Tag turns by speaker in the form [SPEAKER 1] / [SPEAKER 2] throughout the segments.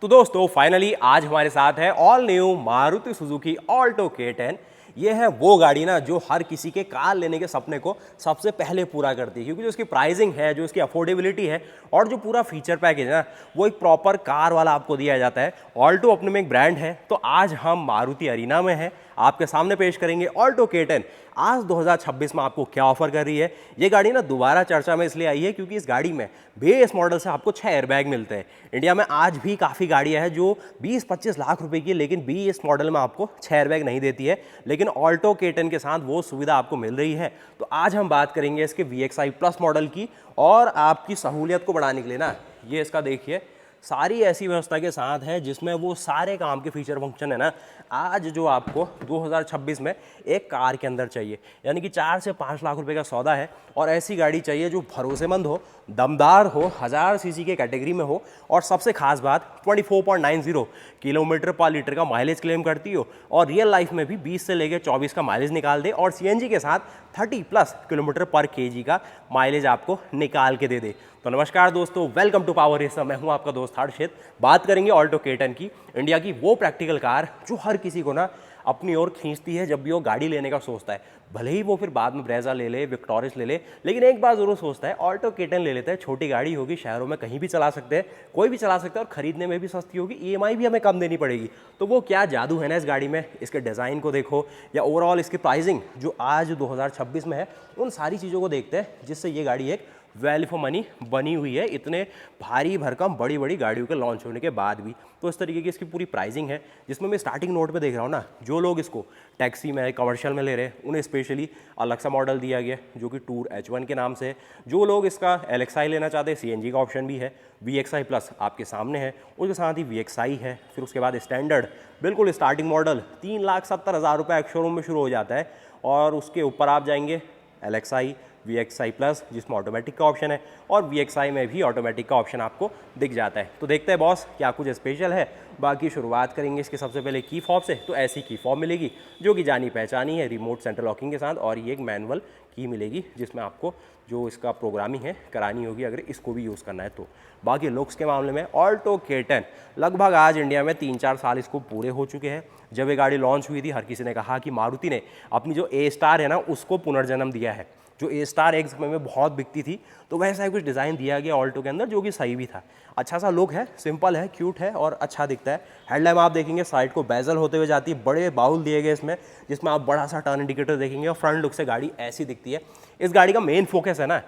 [SPEAKER 1] तो दोस्तों फाइनली आज हमारे साथ है all new Maruti Suzuki Alto K10। ये है वो गाड़ी ना जो हर किसी के कार लेने के सपने को सबसे पहले पूरा करती है, क्योंकि जो इसकी प्राइसिंग है, जो इसकी अफोर्डेबिलिटी है और जो पूरा फीचर पैकेज है ना, वो एक प्रॉपर कार वाला आपको दिया जाता है। ऑल्टो अपने में एक ब्रांड है, तो आज हम मारुति अरीना में हैं, आपके सामने पेश करेंगे ऑल्टो K10। आज 2026 में आपको क्या ऑफर कर रही है ये गाड़ी ना, दोबारा चर्चा में इसलिए आई है क्योंकि इस गाड़ी में बेस मॉडल से आपको 6 एयरबैग मिलते हैं। इंडिया में आज भी काफ़ी गाड़ियां हैं जो 20-25 लाख रुपए की, लेकिन बेस मॉडल में आपको 6 एयरबैग नहीं देती है, लेकिन ऑल्टो K10 के साथ वो सुविधा आपको मिल रही है। तो आज हम बात करेंगे इसके VXI प्लस मॉडल की, और आपकी सहूलियत को बढ़ाने के लिए ना, ये इसका देखिए सारी ऐसी व्यवस्था के साथ है जिसमें वो सारे काम के फीचर फंक्शन है ना, आज जो आपको 2026 में एक कार के अंदर चाहिए। यानी कि 4 से 5 लाख रुपए का सौदा है, और ऐसी गाड़ी चाहिए जो भरोसेमंद हो, दमदार हो, 1000 सीसी के कैटेगरी में हो, और सबसे खास बात 24.90 किलोमीटर पर लीटर का माइलेज क्लेम करती हो, और रियल लाइफ में भी 20 से लेकर 24 का माइलेज निकाल दे, और CNG के साथ 30+ किलोमीटर पर केजी का माइलेज आपको निकाल के दे दे। तो नमस्कार दोस्तों, वेलकम टू पावर रेसर। मैं हूं आपका दोस्त हर्षित। बात करेंगे ऑल्टो K10 की, इंडिया की वो प्रैक्टिकल कार जो हर किसी को ना अपनी ओर खींचती है जब भी वो गाड़ी लेने का सोचता है। भले ही वो फिर बाद में ब्रेजा ले ले, विक्टोरिस ले ले, लेकिन एक बार जरूर सोचता है ऑल्टो K10 ले लेते हैं। छोटी गाड़ी होगी, शहरों में कहीं भी चला सकते हैं, कोई भी चला सकता है, और खरीदने में भी सस्ती होगी, EMI भी हमें कम देनी पड़ेगी। तो वो क्या जादू है ना इस गाड़ी में, इसके डिज़ाइन को देखो या ओवरऑल इसकी प्राइसिंग जो आज 2026 में है, उन सारी चीज़ों को देखते हैं, जिससे ये गाड़ी एक वैल्यू फॉर मनी बनी हुई है, इतने भारी भरकम बड़ी बड़ी गाड़ियों के लॉन्च होने के बाद भी। तो इस तरीके की इसकी पूरी प्राइसिंग है, जिसमें मैं स्टार्टिंग नोट पे देख रहा हूँ ना, जो लोग इसको टैक्सी में, कमर्शियल में ले रहे हैं, उन्हें स्पेशली अलग सा मॉडल दिया गया जो कि टूर H1 के नाम से है। जो लोग इसका LXI लेना चाहते हैं, CNG का ऑप्शन भी है, VXI प्लस आपके सामने है, उसके साथ ही VXI है। फिर उसके बाद स्टैंडर्ड बिल्कुल स्टार्टिंग मॉडल 3,70,000 रुपये एक शोरूम में शुरू हो जाता है, और उसके ऊपर आप जाएंगे LXI, VXI प्लस जिसमें ऑटोमेटिक का ऑप्शन है, और VXI में भी ऑटोमेटिक का ऑप्शन आपको दिख जाता है। तो देखते हैं बॉस क्या कुछ स्पेशल है। बाकी शुरुआत करेंगे इसके सबसे पहले की फॉब से। तो ऐसी की फॉब मिलेगी जो कि जानी पहचानी है, रिमोट सेंट्रल लॉकिंग के साथ, और ये एक मैनुअल की मिलेगी जिसमें आपको जो इसका प्रोग्रामिंग है करानी होगी अगर इसको भी यूज़ करना है तो। बाकी लुक्स के मामले में ऑल्टो K10 लगभग आज इंडिया में 3-4 साल इसको पूरे हो चुके हैं। जब ये गाड़ी लॉन्च हुई थी, हर किसी ने कहा कि मारुति ने अपनी जो A-स्टार है ना, उसको पुनर्जन्म दिया है। जो A-स्टार एक समय में बहुत बिकती थी, तो वैसा ही कुछ डिज़ाइन दिया गया ऑल्टो के अंदर, जो कि सही भी था। अच्छा सा लुक है, सिंपल है, क्यूट है और अच्छा दिखता है। हेडलाइट आप देखेंगे साइड को बेजल होते हुए जाती है, बड़े बाउल दिए गए इसमें, जिसमें आप बड़ा सा टर्न इंडिकेटर देखेंगे, और फ्रंट लुक से गाड़ी ऐसी दिखती है। इस गाड़ी का मेन फोकस है ना,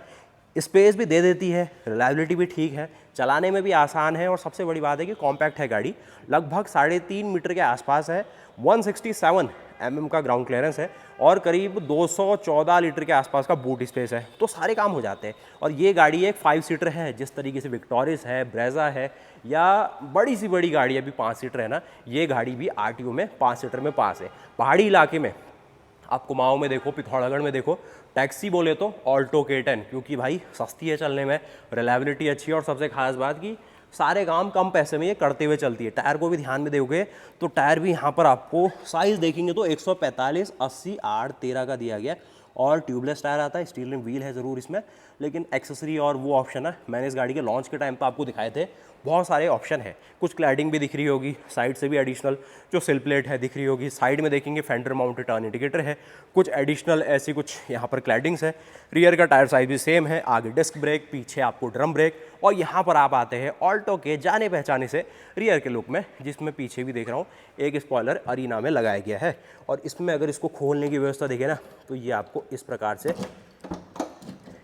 [SPEAKER 1] स्पेस भी दे देती है, रिलायबिलिटी भी ठीक है, चलाने में भी आसान है, और सबसे बड़ी बात है कि कॉम्पैक्ट है गाड़ी। लगभग 3.5 मीटर के आसपास है, 167 mm का ग्राउंड क्लियरेंस है, और करीब 214 लीटर के आसपास का बूट स्पेस है। तो सारे काम हो जाते हैं, और ये गाड़ी एक 5 सीटर है। जिस तरीके से विक्टोरिस है, ब्रेजा है, या बड़ी सी बड़ी गाड़ी अभी 5 सीटर है ना, ये गाड़ी भी RTO में 5 सीटर में पास है। पहाड़ी इलाके में आप कुमाऊं में देखो, पिथौरागढ़ में देखो, टैक्सी बोले तो ऑल्टो K10, क्योंकि भाई सस्ती है चलने में, रिलायबिलिटी अच्छी है, और सबसे खास बात कि सारे काम कम पैसे में ये करते हुए चलती है। टायर को भी ध्यान में दोगे तो टायर भी यहाँ पर आपको साइज़ देखेंगे तो 145, 80, 8, 13 का दिया गया, और ट्यूबलेस टायर आता है। स्टील रिम व्हील है ज़रूर इसमें, लेकिन एक्सेसरी और वो ऑप्शन है, मैंने इस गाड़ी के लॉन्च के टाइम पर आपको दिखाए थे, बहुत सारे ऑप्शन है। कुछ क्लैडिंग भी दिख रही होगी, साइड से भी एडिशनल जो सिल प्लेट है दिख रही होगी। साइड में देखेंगे फेंडर माउंटेड टर्न इंडिकेटर है, कुछ एडिशनल ऐसी कुछ यहाँ पर क्लैडिंग्स है। रियर का टायर साइज भी सेम है, आगे डिस्क ब्रेक, पीछे आपको ड्रम ब्रेक, और यहाँ पर आप आते हैं ऑल्टो के जाने पहचाने से रियर के लुक में, जिसमें पीछे भी देख रहा हूँ एक स्पॉइलर अरीना में लगाया गया है। और इसमें अगर इसको खोलने की व्यवस्था देखें ना, तो ये आपको इस प्रकार से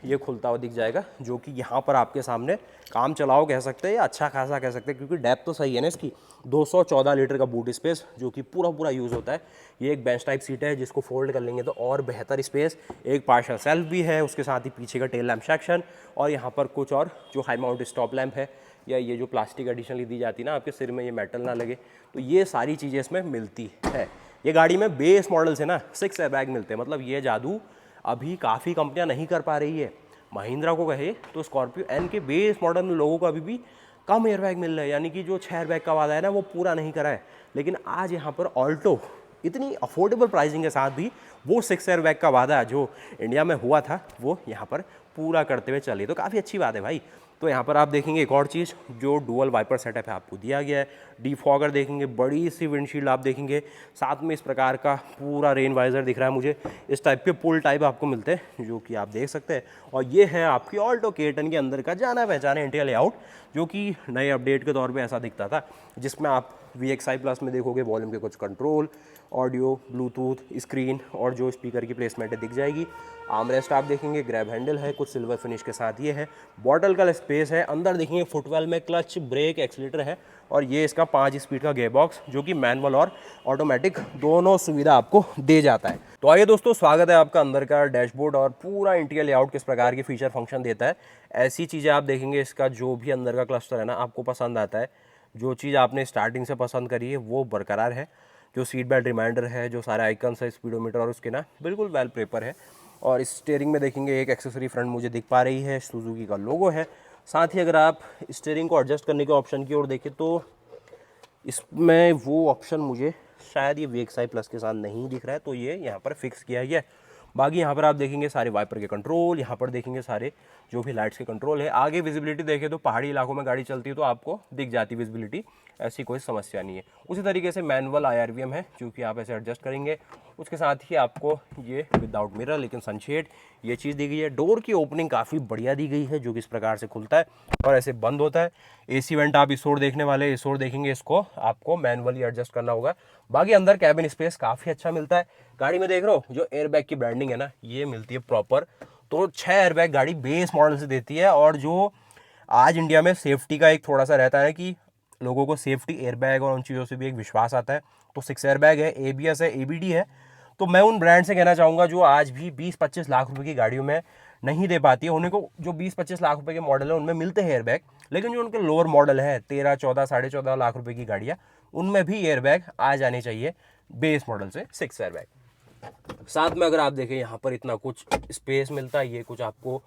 [SPEAKER 1] ये खुलता हुआ दिख जाएगा, जो कि यहाँ पर आपके सामने काम चलाओ कह सकते हैं, या अच्छा खासा कह सकते हैं, क्योंकि डेप्थ तो सही है ना इसकी। 214 लीटर का बूट स्पेस जो कि पूरा यूज़ होता है। ये एक बेंच टाइप सीट है, जिसको फोल्ड कर लेंगे तो और बेहतर स्पेस। एक पार्शल सेल्फ भी है, उसके साथ ही पीछे का टेल लैम्प सेक्शन, और यहाँ पर कुछ और जो हाई माउंट स्टॉप लैम्प है, या ये जो प्लास्टिक एडिशनली दी जाती है ना आपके सिर में, ये मेटल ना लगे, तो ये सारी चीज़ें इसमें मिलती है। ये गाड़ी में बेस मॉडल से ना 6 एयरबैग मिलते हैं, मतलब ये जादू अभी काफ़ी कंपनियाँ नहीं कर पा रही है। महिंद्रा को कहे तो स्कॉर्पियो एन के बेस मॉडल में लोगों को अभी भी कम एयरबैग मिल रहा है, यानी कि जो 6 एयरबैग का वादा है ना, वो पूरा नहीं करा है। लेकिन आज यहाँ पर ऑल्टो इतनी अफोर्डेबल प्राइसिंग के साथ भी वो 6 एयरबैग का वादा जो इंडिया में हुआ था, वो यहाँ पर पूरा करते हुए चले, तो काफ़ी अच्छी बात है भाई। तो यहाँ पर आप देखेंगे एक और चीज़, जो डुअल वाइपर सेटअप है आपको दिया गया है। डिफॉगर देखेंगे, बड़ी सी विंडशील्ड आप देखेंगे, साथ में इस प्रकार का पूरा रेन वाइजर दिख रहा है मुझे। इस टाइप के पुल टाइप आपको मिलते हैं जो कि आप देख सकते हैं। और ये है आपकी ऑल्टो K10 के अंदर का जाना पहचाना इंटीरियर लेआउट, जो कि नए अपडेट के तौर पे ऐसा दिखता था, जिसमें आप VXI प्लस में देखोगे वॉल्यूम के कुछ कंट्रोल, ऑडियो, ब्लूटूथ, स्क्रीन और जो स्पीकर की प्लेसमेंट है दिख जाएगी। आर्मरेस्ट आप देखेंगे, ग्रैब हैंडल है, कुछ सिल्वर फिनिश के साथ ये है। बॉटल का स्पेस है, अंदर देखेंगे फुटवेल में क्लच, ब्रेक, एक्सीलेटर है। और ये इसका 5 स्पीड का गियर बॉक्स, जो कि मैनुअल और ऑटोमेटिक दोनों सुविधा आपको दे जाता है। तो आइए दोस्तों, स्वागत है आपका अंदर का डैशबोर्ड और पूरा इंटीरियर लेआउट किस प्रकार के फीचर फंक्शन देता है, ऐसी चीज़ें आप देखेंगे। इसका जो भी अंदर का क्लस्टर है ना, आपको पसंद आता है। जो चीज़ आपने स्टार्टिंग से पसंद करी है वो बरकरार है। जो सीट बेल्ट रिमाइंडर है, जो सारे आइकन्स है, स्पीडोमीटर और उसके ना बिल्कुल वेल पेपर है। और इस स्टीयरिंग में देखेंगे एक एक्सेसरी फ्रंट मुझे दिख पा रही है, सुजुकी का लोगो है। साथ ही अगर आप स्टीयरिंग को एडजस्ट करने के ऑप्शन की ओर देखें तो इसमें वो ऑप्शन मुझे शायद ये VXI प्लस के साथ नहीं दिख रहा है, तो ये यहाँ पर फिक्स किया गया है। बाकी यहाँ पर आप देखेंगे सारे वाइपर के कंट्रोल, यहाँ पर देखेंगे सारे जो भी लाइट्स के कंट्रोल है। आगे विजिबिलिटी देखें तो पहाड़ी इलाकों में गाड़ी चलती है तो आपको दिख जाती है विजिबिलिटी, ऐसी कोई समस्या नहीं है। उसी तरीके से मैनुअल IRVM है, जो कि आप ऐसे एडजस्ट करेंगे। उसके साथ ही आपको ये विदाउट मिरर लेकिन सनशेड ये चीज़ दी गई है। डोर की ओपनिंग काफ़ी बढ़िया दी गई है, जो कि इस प्रकार से खुलता है और ऐसे बंद होता है। AC वेंट आप इस ओर देखने वाले, इस ओर देखेंगे, इसको आपको मैनुअली एडजस्ट करना होगा। बाकी अंदर कैबिन स्पेस काफ़ी अच्छा मिलता है। गाड़ी में देख रहे हो जो एयरबैग की ब्रांडिंग है ना, ये मिलती है प्रॉपर। तो 6 एयरबैग गाड़ी बेस मॉडल से देती है। और जो आज इंडिया में सेफ्टी का एक थोड़ा सा रहता है कि लोगों को सेफ्टी एयरबैग और उन चीज़ों से भी एक विश्वास आता है, तो 6 एयरबैग है, ABS है, ABD है। तो मैं उन ब्रांड से कहना चाहूँगा जो आज भी 20-25 लाख रुपए की गाड़ियों में नहीं दे पाती है। उन्हें को जो 20-25 लाख रुपए के मॉडल है उनमें मिलते हैं एयरबैग, लेकिन जो उनके लोअर मॉडल है 13, 14, 14.5 लाख रुपए की गाड़ियाँ, उनमें भी एयरबैग आ जाने चाहिए बेस मॉडल से 6 एयरबैग। साथ में अगर आप देखें यहाँ पर इतना कुछ स्पेस मिलता है। ये कुछ आपको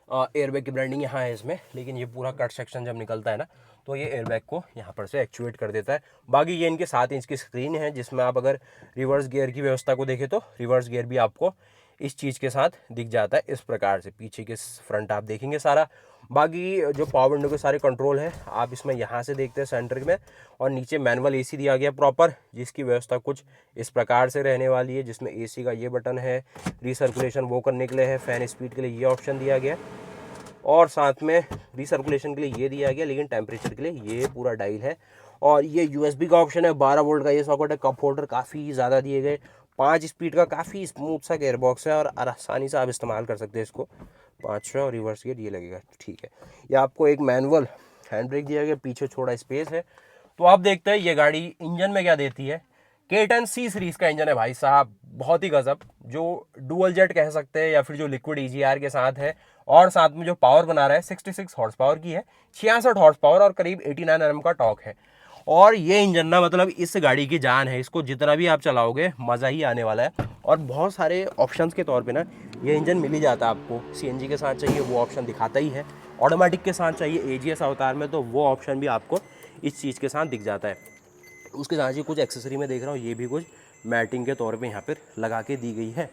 [SPEAKER 1] एयरबैग की ब्रांडिंग यहाँ है इसमें, लेकिन ये पूरा कट सेक्शन जब निकलता है ना, तो ये एयरबैग को यहाँ पर से एक्चुएट कर देता है। बाकी ये इनके 7 इंच की स्क्रीन है, जिसमें आप अगर रिवर्स गियर की व्यवस्था को देखें तो रिवर्स गियर भी आपको इस चीज़ के साथ दिख जाता है इस प्रकार से। पीछे के फ्रंट आप देखेंगे सारा। बाकी जो पावर विंडो के सारे कंट्रोल है आप इसमें यहाँ से देखते हैं सेंटर में। और नीचे मैनुअल AC दिया गया प्रॉपर, जिसकी व्यवस्था कुछ इस प्रकार से रहने वाली है, जिसमें AC का ये बटन है, रिसर्कुलेशन वो करने के लिए है, फैन स्पीड के लिए ये ऑप्शन दिया गया, और साथ में रिसर्कुलेशन के लिए ये दिया गया, लेकिन टेम्परेचर के लिए ये पूरा डायल है। और ये USB का ऑप्शन है, 12 वोल्ट का ये सॉकेट है, कप होल्डर काफ़ी ज़्यादा दिए गए, 5 स्पीड का काफ़ी स्मूथ सा गियर बॉक्स है और आसानी से आप इस्तेमाल कर सकते हैं इसको। 5 और रिवर्स गियर ये लगेगा, ठीक है। ये आपको एक मैनुअल हैंड ब्रेक दिया गया, पीछे छोड़ा स्पेस है। तो आप देखते हैं ये गाड़ी इंजन में क्या देती है। K10 C सीरीज का इंजन है भाई साहब, बहुत ही गजब, जो डुअल जेट कह सकते हैं या फिर जो लिक्विड EGR के साथ है। और साथ में जो पावर बना रहा है 66 हॉर्स पावर की है, 66 हॉर्स पावर और करीब 89 Nm का टॉर्क है। और ये इंजन ना मतलब इस गाड़ी की जान है, इसको जितना भी आप चलाओगे मज़ा ही आने वाला है। और बहुत सारे ऑप्शंस के तौर पे ना ये इंजन मिल ही जाता है आपको। CNG के साथ चाहिए वो ऑप्शन दिखाता ही है, ऑटोमेटिक के साथ चाहिए AGS अवतार में तो वो ऑप्शन भी आपको इस चीज़ के साथ दिख जाता है। उसके साथ ही कुछ एक्सेसरी में देख रहा हूँ, ये भी कुछ मैटिंग के तौर पे यहाँ पर लगा के दी गई है।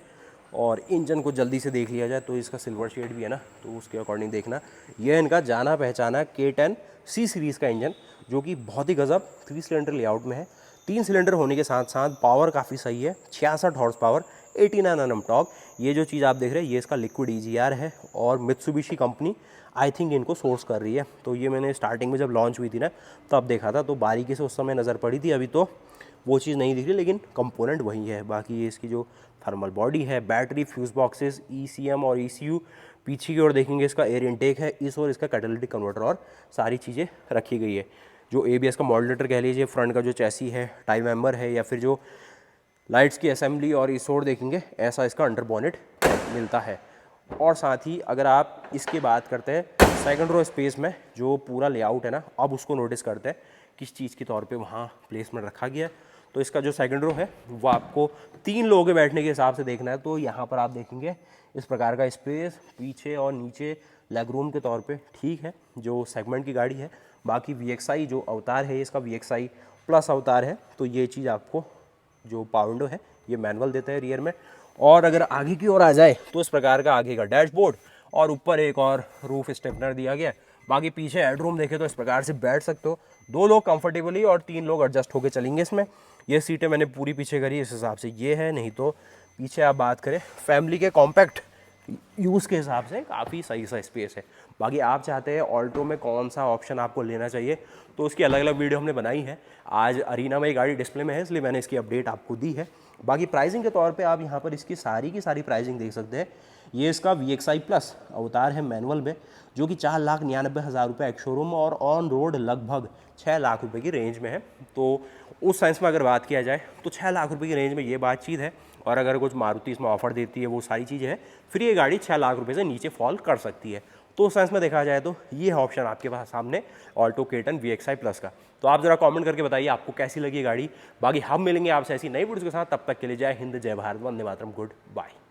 [SPEAKER 1] और इंजन को जल्दी से देख लिया जाए तो इसका सिल्वर शेड भी है ना, तो उसके अकॉर्डिंग देखना। ये इनका जाना पहचाना K10 C सीरीज़ का इंजन, जो कि बहुत ही गजब 3 सिलेंडर लेआउट में है। 3 सिलेंडर होने के साथ साथ पावर काफ़ी सही है, 66 हॉर्स पावर, 89 Nm टॉर्क। ये जो चीज़ आप देख रहे हैं ये इसका लिक्विड EGR है और मित्सुबिशी कंपनी आई थिंक इनको सोर्स कर रही है। तो ये मैंने स्टार्टिंग में जब लॉन्च हुई थी ना तब देखा था, तो बारीकी से उस समय नज़र पड़ी थी। अभी तो वो चीज़ नहीं दिख रही, लेकिन कंपोनेंट वही है। बाकी ये इसकी जो थर्मल बॉडी है, बैटरी, फ्यूज़ बॉक्सेस, ECM और ECU, पीछे की ओर देखेंगे इसका एयर इनटेक है, इस ओर इसका कैटालिटिक कन्वर्टर और सारी चीज़ें रखी गई है। जो ABS का मॉड्यूलेटर कह लीजिए, फ्रंट का जो चैसी है, टाई मेंबर है, या फिर जो लाइट्स की असेंबली और इस ओर देखेंगे ऐसा इसका अंडर बॉनेट मिलता है। और साथ ही अगर आप इसकी बात करते हैं सेकंड रो स्पेस में जो पूरा लेआउट है ना, अब उसको नोटिस करते हैं किस चीज़ के तौर पे वहाँ प्लेसमेंट रखा गया है। तो इसका जो सेकंड रो है वो आपको 3 लोगों के बैठने के हिसाब से देखना है। तो यहाँ पर आप देखेंगे इस प्रकार का स्पेस, पीछे और नीचे लेग रूम के तौर पे ठीक है, जो सेगमेंट की गाड़ी है। बाकी VXI जो अवतार है इसका VXI प्लस अवतार है, तो ये चीज़ आपको जो पावर विंडो है ये मैनुअल देता है रियर में। और अगर आगे की ओर आ जाए तो इस प्रकार का आगे का डैशबोर्ड और ऊपर एक और रूफ स्टेपनर दिया गया है। बाकी पीछे हेडरूम देखे तो इस प्रकार से बैठ सकते हो, 2 लोग कंफर्टेबली और 3 लोग एडजस्ट होकर चलेंगे इसमें। ये सीटें मैंने पूरी पीछे करी इस हिसाब से ये है, नहीं तो पीछे आप बात करें फैमिली के कॉम्पैक्ट यूज़ के हिसाब से काफ़ी सही सा स्पेस है। बाकी आप चाहते हैं ऑल्टो में कौन सा ऑप्शन आपको लेना चाहिए, तो उसकी अलग अलग वीडियो हमने बनाई है। आज अरीना में ये गाड़ी डिस्प्ले में है इसलिए मैंने इसकी अपडेट आपको दी है। बाकी प्राइसिंग के तौर पे आप यहाँ पर इसकी सारी की सारी प्राइसिंग देख सकते हैं। ये इसका VXI प्लस अवतार है मैनुअल में, जो कि 4,99,000 रुपये एक्स शोरूम और ऑन रोड लगभग 6 लाख रुपए की रेंज में है। तो उस साइंस में अगर बात किया जाए तो 6 लाख रुपए की रेंज में ये बातचीत है। और अगर कुछ मारुति इसमें ऑफर देती है वो सारी चीज़ें हैं, फिर ये गाड़ी 6 लाख रुपए से नीचे फॉल कर सकती है। तो उस सेंस में देखा जाए तो ये ऑप्शन आपके पास सामने ऑल्टो K10 VXI प्लस का। तो आप जरा कमेंट करके बताइए आपको कैसी लगी गाड़ी। बाकी हम मिलेंगे आपसे ऐसी नई वीडियोस के साथ, तब तक के लिए जय हिंद, जय भारत, वंदे मातरम, गुड बाय।